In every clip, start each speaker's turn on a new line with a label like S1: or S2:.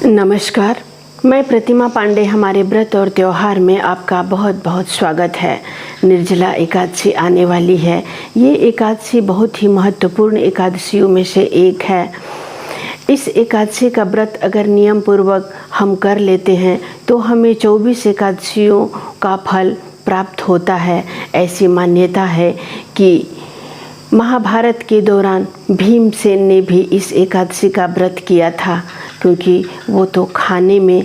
S1: नमस्कार, मैं प्रतिमा पांडे। हमारे व्रत और त्यौहार में आपका बहुत बहुत स्वागत है। निर्जला एकादशी आने वाली है। ये एकादशी बहुत ही महत्वपूर्ण एकादशियों में से एक है। इस एकादशी का व्रत अगर नियम पूर्वक हम कर लेते हैं तो हमें 24 एकादशियों का फल प्राप्त होता है। ऐसी मान्यता है कि महाभारत के दौरान भीमसेन ने भी इस एकादशी का व्रत किया था, क्योंकि वो तो खाने में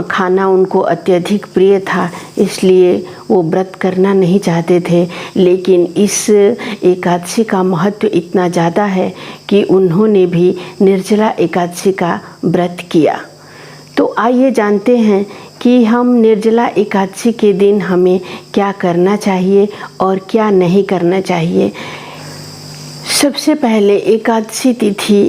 S1: खाना उनको अत्यधिक प्रिय था, इसलिए वो व्रत करना नहीं चाहते थे। लेकिन इस एकादशी का महत्व इतना ज़्यादा है कि उन्होंने भी निर्जला एकादशी का व्रत किया। तो आइए जानते हैं कि हम निर्जला एकादशी के दिन हमें क्या करना चाहिए और क्या नहीं करना चाहिए। सबसे पहले एकादशी तिथि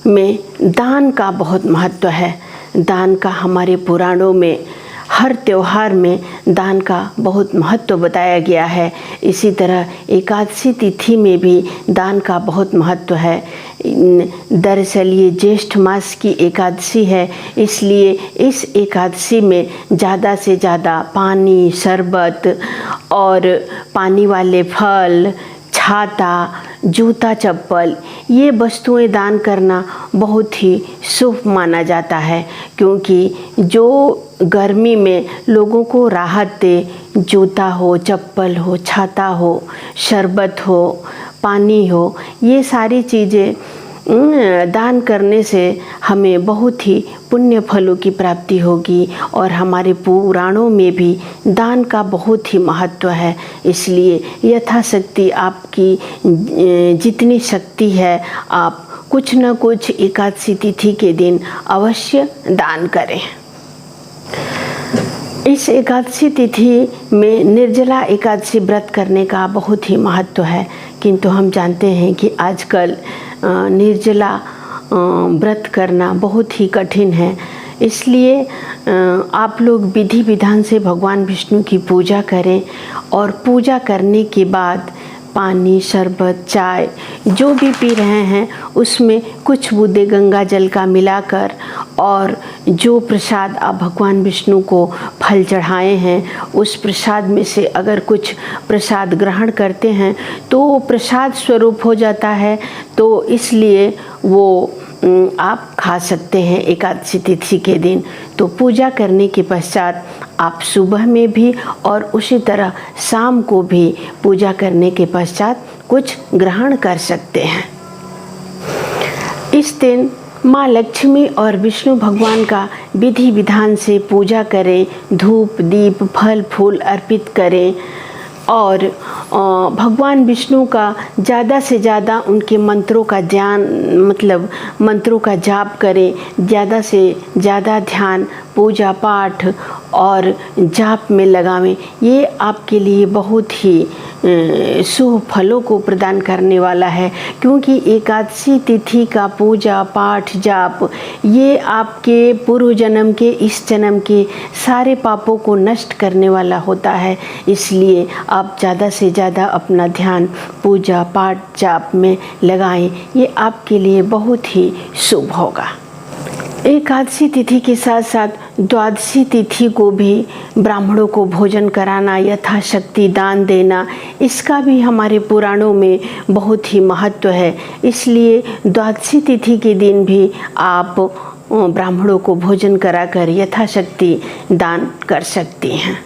S1: में दान का बहुत महत्व है। दान का हमारे पुराणों में हर त्यौहार में दान का बहुत महत्व बताया गया है। इसी तरह एकादशी तिथि में भी दान का बहुत महत्व है। दरअसल ये ज्येष्ठ मास की एकादशी है, इसलिए इस एकादशी में ज़्यादा से ज़्यादा पानी, शरबत और पानी वाले फल, छाता, जूता, चप्पल, ये वस्तुएं दान करना बहुत ही शुभ माना जाता है, क्योंकि जो गर्मी में लोगों को राहत दे, जूता हो, चप्पल हो, छाता हो, शरबत हो, पानी हो, ये सारी चीज़ें दान करने से हमें बहुत ही पुण्य फलों की प्राप्ति होगी। और हमारे पुराणों में भी दान का बहुत ही महत्व है। इसलिए यथाशक्ति आपकी जितनी शक्ति है आप कुछ न कुछ एकादशी तिथि के दिन अवश्य दान करें। इस एकादशी तिथि में निर्जला एकादशी व्रत करने का बहुत ही महत्व है, किंतु हम जानते हैं कि आजकल निर्जला व्रत करना बहुत ही कठिन है। इसलिए आप लोग विधि विधान से भगवान विष्णु की पूजा करें और पूजा करने के बाद पानी, शरबत, चाय जो भी पी रहे हैं उसमें कुछ बूंदे गंगा जल का मिलाकर, और जो प्रसाद आप भगवान विष्णु को फल चढ़ाए हैं उस प्रसाद में से अगर कुछ प्रसाद ग्रहण करते हैं तो वो प्रसाद स्वरूप हो जाता है। तो इसलिए वो आप खा सकते हैं एकादशी तिथि के दिन। तो पूजा करने के पश्चात आप सुबह में भी और उसी तरह शाम को भी पूजा करने के पश्चात कुछ ग्रहण कर सकते हैं। इस दिन माँ लक्ष्मी और विष्णु भगवान का विधि विधान से पूजा करें, धूप, दीप, फल फूल अर्पित करें और भगवान विष्णु का ज़्यादा से ज़्यादा उनके मंत्रों का मंत्रों का जाप करें। ज़्यादा से ज़्यादा ध्यान पूजा पाठ और जाप में लगावें। ये आपके लिए बहुत ही शुभ फलों को प्रदान करने वाला है, क्योंकि एकादशी तिथि का पूजा पाठ जाप ये आपके पूर्व जन्म के, इस जन्म के सारे पापों को नष्ट करने वाला होता है। इसलिए आप ज़्यादा से ज़्यादा अपना ध्यान पूजा पाठ जाप में लगाएं। ये आपके लिए बहुत ही शुभ होगा। एकादशी तिथि के साथ साथ द्वादशी तिथि को भी ब्राह्मणों को भोजन कराना, यथाशक्ति दान देना, इसका भी हमारे पुराणों में बहुत ही महत्व है। इसलिए द्वादशी तिथि के दिन भी आप ब्राह्मणों को भोजन कराकर यथाशक्ति दान कर सकती हैं।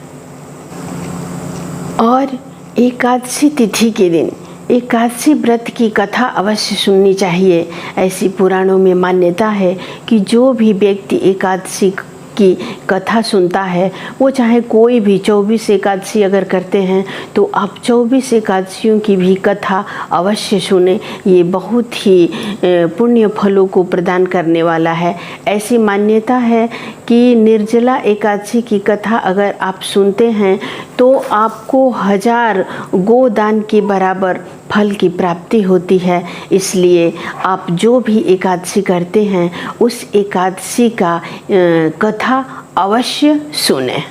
S1: और एकादशी तिथि के दिन एकादशी व्रत की कथा अवश्य सुननी चाहिए। ऐसी पुराणों में मान्यता है कि जो भी व्यक्ति एकादशी की कथा सुनता है, वो चाहे कोई भी 24 एकादशी अगर करते हैं तो आप 24 एकादशियों की भी कथा अवश्य सुने। ये बहुत ही पुण्य फलों को प्रदान करने वाला है। ऐसी मान्यता है कि निर्जला एकादशी की कथा अगर आप सुनते हैं तो आपको 1000 गोदान के बराबर फल की प्राप्ति होती है। इसलिए आप जो भी एकादशी करते हैं उस एकादशी का कथा अवश्य सुनें।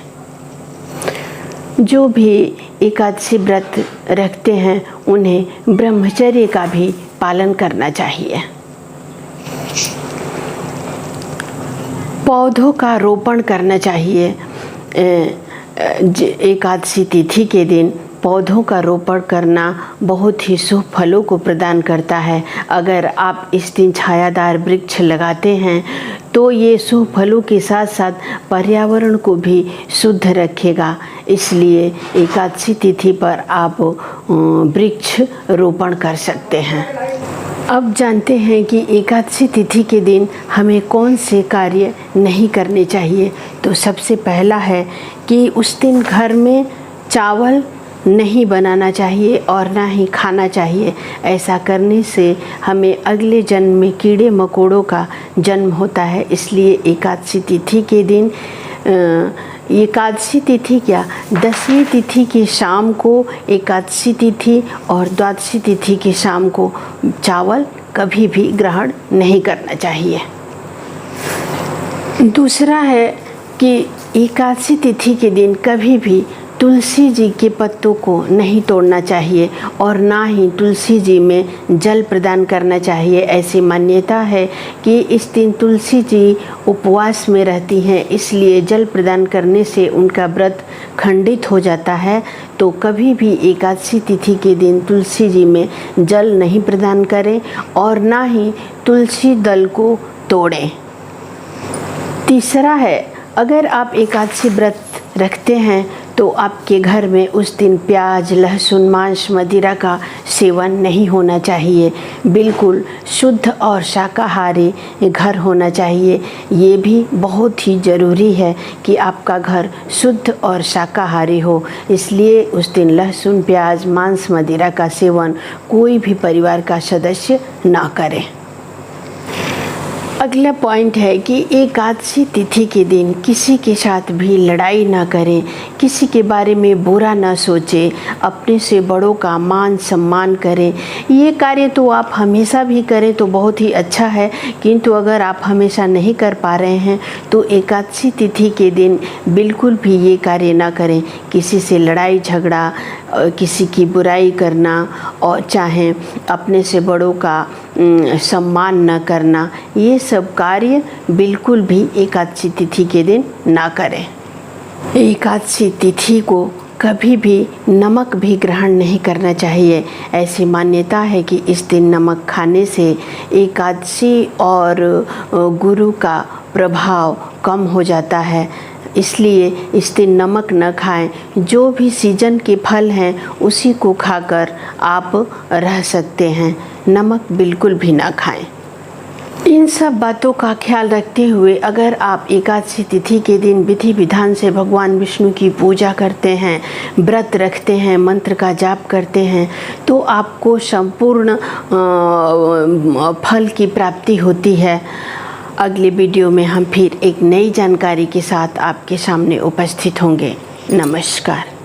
S1: जो भी एकादशी व्रत रखते हैं उन्हें ब्रह्मचर्य का भी पालन करना चाहिए। पौधों का रोपण करना चाहिए। एकादशी तिथि के दिन पौधों का रोपण करना बहुत ही शुभ फलों को प्रदान करता है। अगर आप इस दिन छायादार वृक्ष लगाते हैं तो ये शुभ फलों के साथ साथ पर्यावरण को भी शुद्ध रखेगा। इसलिए एकादशी तिथि पर आप वृक्ष रोपण कर सकते हैं। अब जानते हैं कि एकादशी तिथि के दिन हमें कौन से कार्य नहीं करने चाहिए। तो सबसे पहला है कि उस दिन घर में चावल नहीं बनाना चाहिए और ना ही खाना चाहिए। ऐसा करने से हमें अगले जन्म में कीड़े मकोड़ों का जन्म होता है। इसलिए एकादशी तिथि के दिन एकादशी तिथि क्या 10वीं तिथि की शाम को एकादशी तिथि और द्वादशी तिथि की शाम को चावल कभी भी ग्रहण नहीं करना चाहिए। दूसरा है कि एकादशी तिथि के दिन कभी भी तुलसी जी के पत्तों को नहीं तोड़ना चाहिए और ना ही तुलसी जी में जल प्रदान करना चाहिए। ऐसी मान्यता है कि इस दिन तुलसी जी उपवास में रहती हैं, इसलिए जल प्रदान करने से उनका व्रत खंडित हो जाता है। तो कभी भी एकादशी तिथि के दिन तुलसी जी में जल नहीं प्रदान करें और ना ही तुलसी दल को तोड़ें। तीसरा है, अगर आप एकादशी व्रत रखते हैं तो आपके घर में उस दिन प्याज, लहसुन, मांस, मदिरा का सेवन नहीं होना चाहिए। बिल्कुल शुद्ध और शाकाहारी घर होना चाहिए। ये भी बहुत ही ज़रूरी है कि आपका घर शुद्ध और शाकाहारी हो। इसलिए उस दिन लहसुन, प्याज, मांस, मदिरा का सेवन कोई भी परिवार का सदस्य ना करे। अगला पॉइंट है कि एकादशी तिथि के दिन किसी के साथ भी लड़ाई ना करें, किसी के बारे में बुरा ना सोचें, अपने से बड़ों का मान सम्मान करें। ये कार्य तो आप हमेशा भी करें तो बहुत ही अच्छा है, किंतु अगर आप हमेशा नहीं कर पा रहे हैं तो एकादशी तिथि के दिन बिल्कुल भी ये कार्य ना करें। किसी से लड़ाई झगड़ा, किसी की बुराई करना और चाहे अपने से बड़ों का सम्मान न करना, ये सब कार्य बिल्कुल भी एकादशी तिथि के दिन ना करें। एकादशी तिथि को कभी भी नमक भी ग्रहण नहीं करना चाहिए। ऐसी मान्यता है कि इस दिन नमक खाने से एकादशी और गुरु का प्रभाव कम हो जाता है। इसलिए इस दिन नमक न खाएं। जो भी सीजन के फल हैं उसी को खाकर आप रह सकते हैं, नमक बिल्कुल भी ना खाएं। इन सब बातों का ख्याल रखते हुए अगर आप एकादशी तिथि के दिन विधि विधान से भगवान विष्णु की पूजा करते हैं, व्रत रखते हैं, मंत्र का जाप करते हैं तो आपको संपूर्ण फल की प्राप्ति होती है। अगले वीडियो में हम फिर एक नई जानकारी के साथ आपके सामने उपस्थित होंगे। नमस्कार।